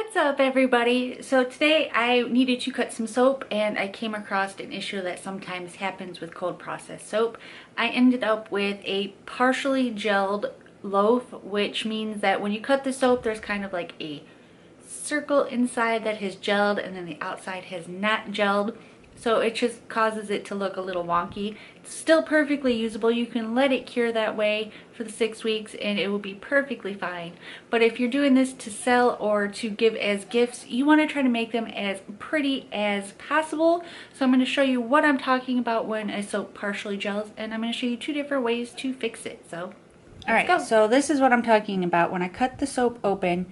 What's up, everybody? So today I needed to cut some soap and I came across an issue that sometimes happens with cold processed soap. I ended up with a partially gelled loaf, which means that when you cut the soap there's kind of like a circle inside that has gelled and then the outside has not gelled. So it just causes it to look a little wonky. It's still perfectly usable. You can let it cure that way for the 6 weeks and it will be perfectly fine. But if you're doing this to sell or to give as gifts, you want to try to make them as pretty as possible. So I'm going to show you what I'm talking about when a soap partially gels, and I'm going to show you 2 different ways to fix it. So let's go. So this is what I'm talking about. When I cut the soap open,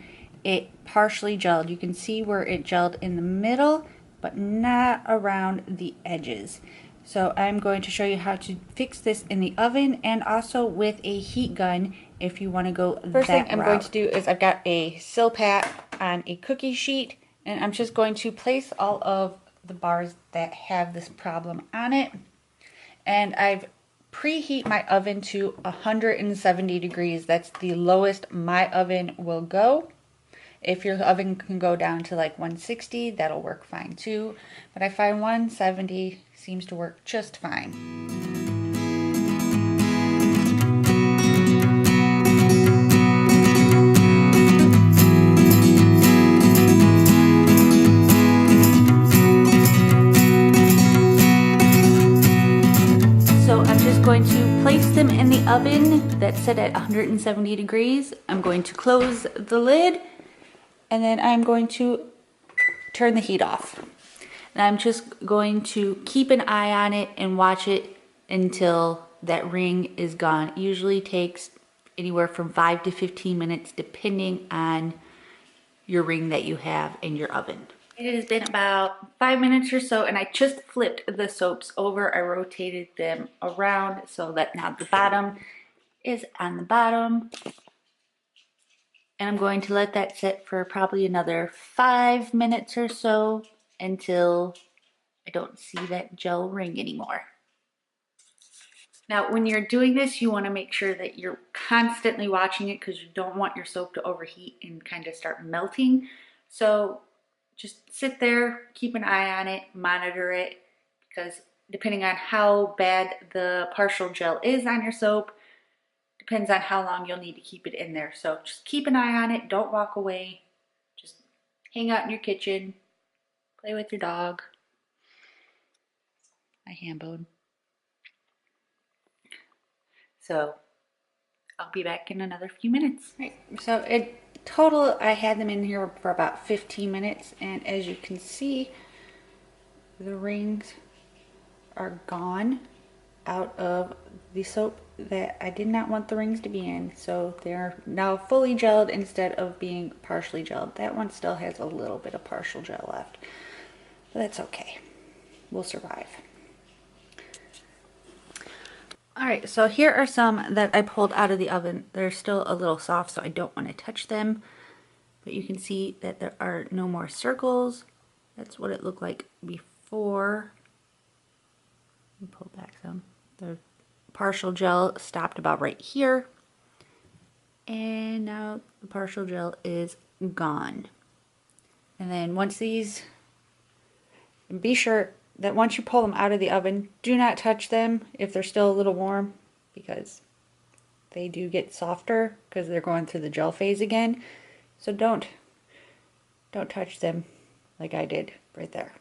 it partially gelled. You can see where it gelled in the middle, but not around the edges. So I'm going to show you how to fix this in the oven and also with a heat gun if you want to go that route. First thing I'm going to do is I've got a Silpat on a cookie sheet, and I'm just going to place all of the bars that have this problem on it. And I've preheat my oven to 170 degrees. That's the lowest my oven will go. If your oven can go down to like 160, that'll work fine too. But I find 170 seems to work just fine. So I'm just going to place them in the oven that's set at 170 degrees. I'm going to close the lid. And then I'm going to turn the heat off. And I'm just going to keep an eye on it and watch it until that ring is gone. It usually takes anywhere from 5 to 15 minutes depending on your ring that you have in your oven. It has been about 5 minutes or so, and I just flipped the soaps over. I rotated them around so that now the bottom is on the bottom. And I'm going to let that sit for probably another 5 minutes or so until I don't see that gel ring anymore. Now, when you're doing this, you want to make sure that you're constantly watching it because you don't want your soap to overheat and kind of start melting. So just sit there, keep an eye on it, monitor it, because depending on how bad the partial gel is on your soap, depends on how long you'll need to keep it in there. So just keep an eye on it. Don't walk away. Just hang out in your kitchen. Play with your dog. My hand bone. So I'll be back in another few minutes. Right. So in total, I had them in here for about 15 minutes. And as you can see, the rings are gone out of the soap that I did not want the rings to be in. So they're now fully gelled instead of being partially gelled. That one still has a little bit of partial gel left, but that's okay. We'll survive. Alright, so here are some that I pulled out of the oven. They're still a little soft, so I don't want to touch them. But you can see that there are no more circles. That's what it looked like before. Let me pull back some. The partial gel stopped about right here. And now the partial gel is gone. And then once these, be sure that once you pull them out of the oven, do not touch them if they're still a little warm, because they do get softer because they're going through the gel phase again. So don't touch them like I did right there.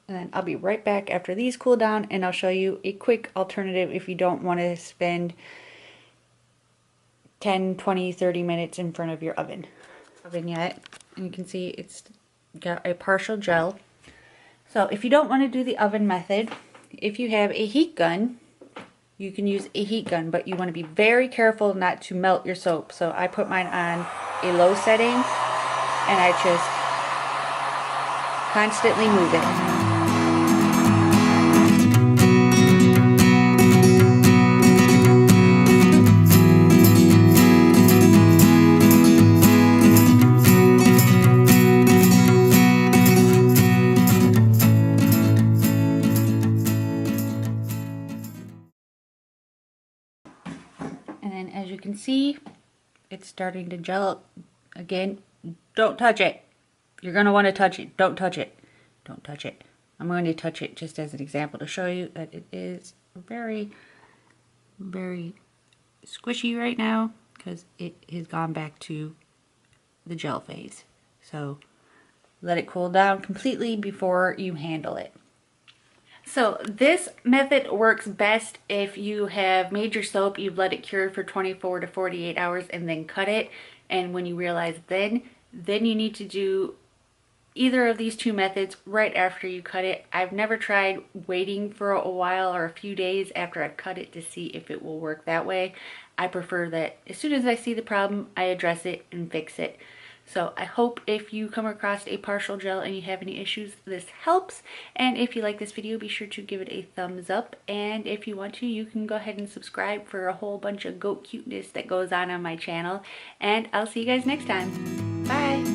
And then I'll be right back after these cool down, and I'll show you a quick alternative if you don't want to spend 10, 20, 30 minutes in front of your oven yet. And you can see it's got a partial gel. So if you don't want to do the oven method, if you have a heat gun, you can use a heat gun, but you want to be very careful not to melt your soap. So I put mine on a low setting, and I just constantly move it. And then as you can see, it's starting to gel again. Don't touch it. You're going to want to touch it. Don't touch it. Don't touch it. I'm going to touch it just as an example to show you that it is very, very squishy right now because it has gone back to the gel phase. So let it cool down completely before you handle it. So this method works best if you have made your soap, you've let it cure for 24 to 48 hours and then cut it. And when you realize then you need to do either of these two methods right after you cut it. I've never tried waiting for a while or a few days after I've cut it to see if it will work that way. I prefer that as soon as I see the problem, I address it and fix it. So I hope if you come across a partial gel and you have any issues, this helps. And if you like this video, be sure to give it a thumbs up. And if you want to, you can go ahead and subscribe for a whole bunch of goat cuteness that goes on my channel. And I'll see you guys next time. Bye.